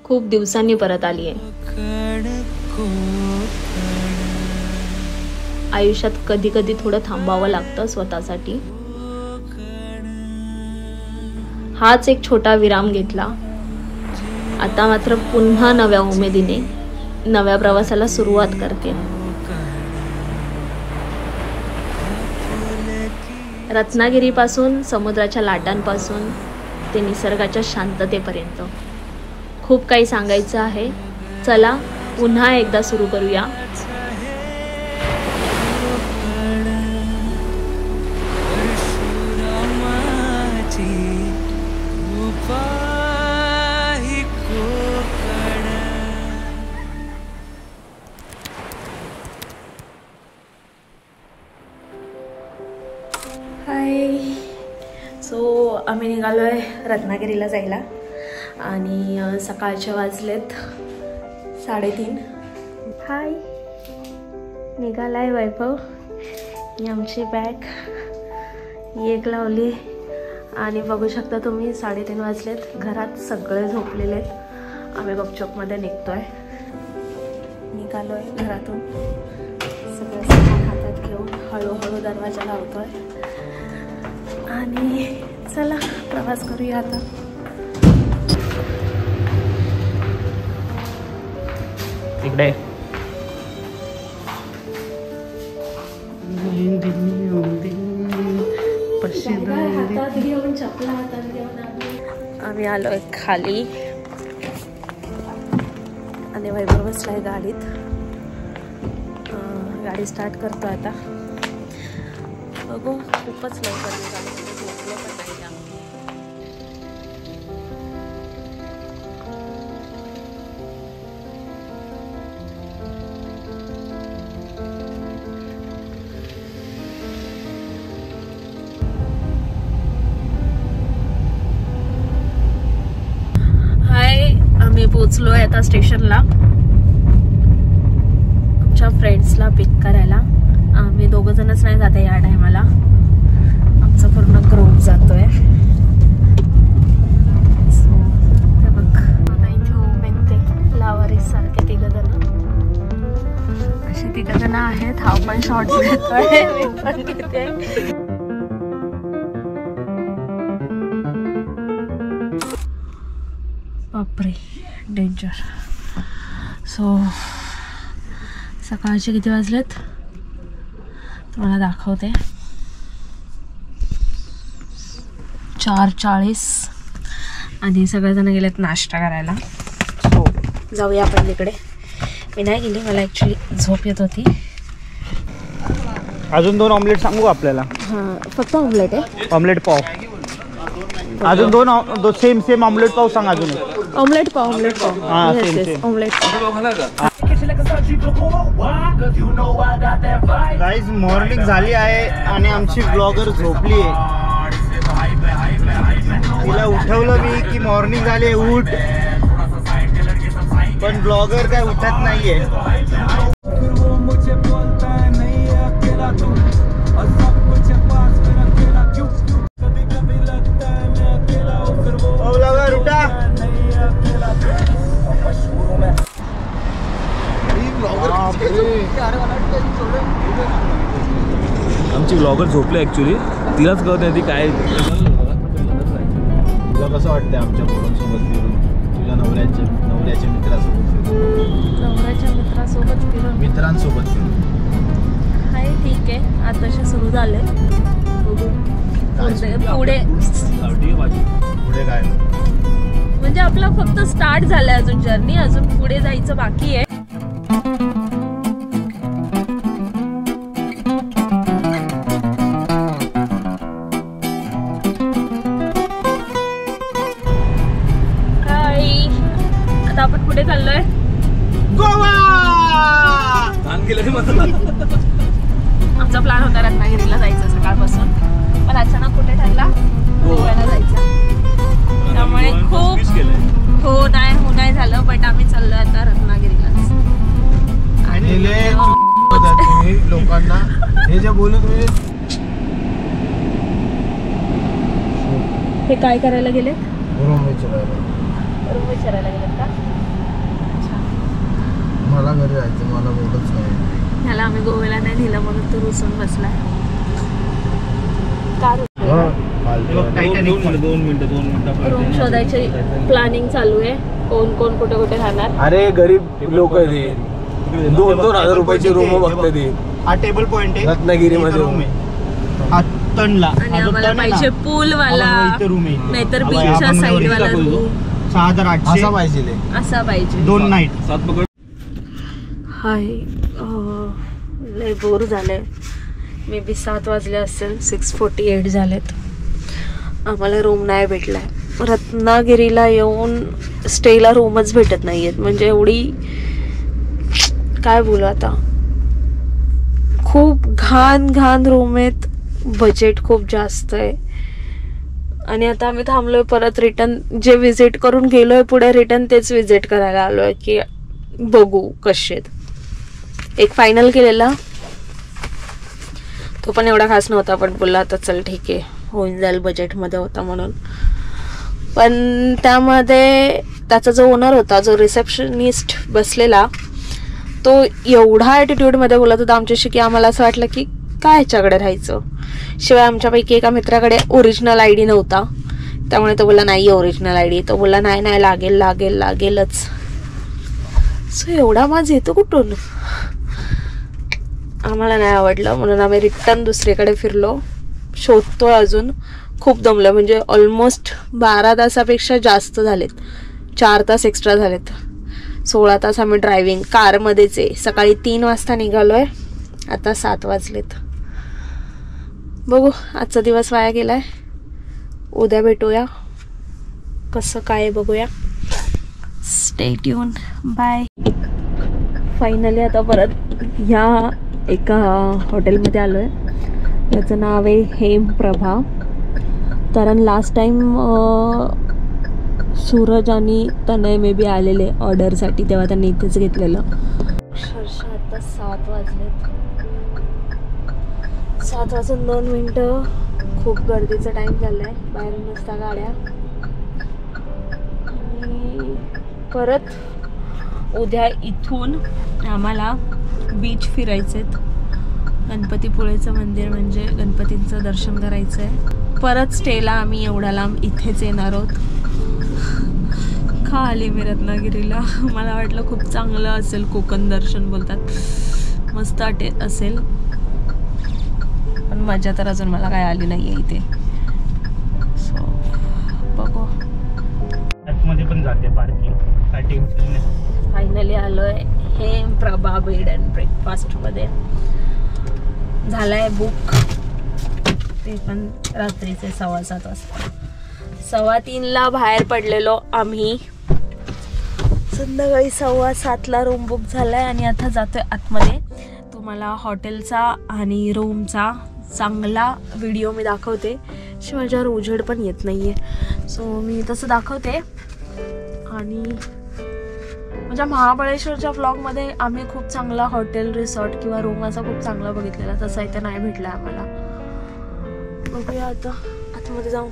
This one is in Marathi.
खूप दिवसांनी परत आली आहे. आयुष्यात कधी कधी थोडं थांबावं लागतं स्वतःसाठी. हाच एक छोटा विराम घेतला. आता मात्र पुन्हा नव्या उमेदीने नव्या प्रवासाला सुरुवात करते. रत्नागिरीपासून समुद्राच्या लाटांपासून ते निसर्गाच्या शांततेपर्यंत खूप काही सांगायचं आहे. चला पुन्हा एकदा सुरू करूया. हाय. सो आम्ही निघालोय रत्नागिरीला जायला आणि सकाळचे वाजलेत 3:30. हाय. निघालाय वैभव. ही आमची बॅग एक लावली आणि बघू शकता तुम्ही 3:30 वाजलेत. घरात सगळे झोपलेले आहेत. आम्ही गपचूपमध्ये निघतोय. निघालोय घरातून सगळं सामान हातात घेऊन हळूहळू दरवाजा लावतोय आणि चला प्रवास करूया आता. इकडे हातात घेऊन चपला हातात घेऊन आम्ही आलोय खाली आणि वैभव बसलाय गाडीत. गाडी स्टार्ट करतो आता. बघू खूपच लवकर निघालो. झोपलो पण नाही आम्ही. हाय. आम्ही पोहोचलोय आता स्टेशनला. आमच्या फ्रेंड्सला पिक करायला. आम्ही 2 जणच नाही जाते या टायमाला. आमचा पूर्ण ग्रुप जातोय. बघ आता इथे उभे ते लावारीस सारखे 3 जण. असे 3 जण आहेत. हा पण शॉर्ट्स घेतोय. मी पण घेते. बापरे डेंजर. सो सकाळचे किती वाजलेत तुम्हाला दाखवते. 4:40 आणि सगळेजण गेलेत नाश्ता करायला. हो जाऊया आपण तिकडे. मी नाही गेली. मला ॲक्च्युली झोप येत होती. अजून 2 ऑमलेट सांगू आपल्याला. हां फक्त ऑमलेट आहे. ऑमलेट पाव. अजून 2 सेम ऑमलेट पाव सांग. अजून ऑमलेट पाव. ऑमलेट पाव. हां सेम ऑमलेट पाव. गाईज मॉर्निंग झाली आहे आणि आमची ब्लॉगर झोपली आहे. तिला उठवलं मी की मॉर्निंग झाली आहे उठ, पण ब्लॉगर काय उठत नाहीये. ब्लॉगर उठा. आमची ब्लॉगर झोपले ॲक्च्युली. तिलाच कळत नाही ती काय. तुला कसं वाटतंय आमच्या पोरांसोबत फिरून? तुझ्या नवऱ्याच्या मित्रांसोबत फिरून हाय ठीक आहे. आताशी सुरू झाले. पुढे काय म्हणजे आपला फक्त स्टार्ट झालाय. अजून जर्नी अजून पुढे जायचं बाकी आहे. आता आपण पुढे चाललोय गोवा. आमचा प्लॅन होता रत्नागिरीला जायचं सकाळपासून, पण अचानक कुठे ठरला गोव्याला जायचं. त्यामुळे खूप हो नाही झालं. बट आम्ही चाललोय आता रत्नागिरीलाच. आणि लोकांना हे जे बोलू तुम्ही हे काय करायला गेले? रूम विचारायला गेलेत का? घरी जायचं मला बोलच नाही. ह्याला आम्ही गोव्याला नाही नेलं म्हणून तो रुसून बसलाय. दोन मिनिटं रूम शोधायची प्लॅनिंग चालू आहे. कोण कोण कुठे कुठे राहणार. अरे गरीब लोक आहे ते 2,000 रुपयाची रूम बघते ती. हा टेबल पॉइंट आहे रत्नागिरीमध्ये रूम आहे. हा तणला आणि आम्हाला पाहिजे पूल वाला नाहीतर बीचच्या साईड वाला रूम. 6,800 असा पाहिजे. 2 नाईट. हाय लय बोर झालंय. मे बी 7 वाजले असेल. 6:48 झालेत. आम्हाला रूम नाही भेटलाय. रत्नागिरीला येऊन स्टेला रूमच भेटत नाहीयेत. म्हणजे एवढी काय बोलू आता. खूप घाण रूम आहेत. बजेट खूप जास्त आहे. आणि आता आम्ही थांबलोय. परत रिटर्न जे विजिट करून गेलोय पुढे रिटर्न तेच विजिट करायला आलोय की बघू कसे आहेत. एक फायनल केलेला तो पण एवढा खास नव्हता पण बोलला आता चल ठीक आहे होऊन जाईल बजेटमध्ये होता म्हणून. पण त्यामध्ये त्याचा जो ओनर होता जो रिसेप्शनिस्ट बसलेला तो एवढा ॲटिट्यूडमध्ये बोलत होता आमच्याशी की आम्हाला असं वाटलं की काय ह्याच्याकडे राहायचं. शिवाय आमच्यापैकी एका मित्राकडे ओरिजिनल ID नव्हता त्यामुळे तो बोलला नाही ओरिजिनल ID. तो बोलला नाही लागेलच. सो एवढा माज येतो कुठून. आम्हाला नाही आवडलं म्हणून आम्ही रिटर्न दुसरीकडे फिरलो. शोधतोय अजून. खूप दमलं म्हणजे ऑलमोस्ट 12 तासापेक्षा जास्त झालेत. 4 तास एक्स्ट्रा झालेत. 16 तास आम्ही ड्रायव्हिंग कारमध्येच आहे. सकाळी 3 वाजता निघालोय. आता 7 वाजलेत. बघू आजचा दिवस वाया गेलाय. उद्या भेटूया. कसं काय बघूया. Stay tune. बाय. फायनली आता परत ह्या एका हॉटेलमध्ये आलोय. याचं नाव आहे हेमप्रभा. कारण लास्ट टाइम सूरज आणि तनय मे बी आलेले ऑर्डरसाठी तेव्हा त्यांनी इथेच घेतलेलं. अक्षरशः आता 7 वाजलेत. 7:02 खूप गर्दीचा टाइम झालाय. बाहेरून नसता गाड्या. आणि परत उद्या इथून आम्हाला बीच फिरायचेत. गणपतीपुळेचं मंदिर म्हणजे गणपतींचं दर्शन करायचं आहे. परत स्टेला आम्ही एवढा लांब इथेच येणार आहोत. का आली मी रत्नागिरीला. मला वाटलं खूप चांगलं असेल. कोकण दर्शन बोलतात मस्त असेल पण मजा तर अजून मला काय आली नाही आहे इथे. सो बघू. मध्ये पण जाते पार्किंग काय टेन्शन नाही. फायनली आलोय हेमप्रभा बेड अँड ब्रेकफास्ट मध्ये. झालाय बुक. ते पण रात्रीचे 7:15 वाजता. 3:15 बाहेर पडलेलो आम्ही. संध्याकाळी 7:15 रूम बुक झालाय आणि आता जातोय आतमध्ये. तुम्हाला हॉटेलचा आणि रूमचा चांगला व्हिडिओ मी दाखवते. शिवाय माझ्यावर उजेड पण येत नाहीये सो मी तसं दाखवते. आणि म्हणजे महाबळेश्वरच्या व्लॉगमध्ये आम्ही खूप चांगला हॉटेल रिसॉर्ट किंवा रूम असा खूप चांगला बघितलेला. तसा इथे नाही भेटला आम्हाला. बघूया आता आतमध्ये जाऊन.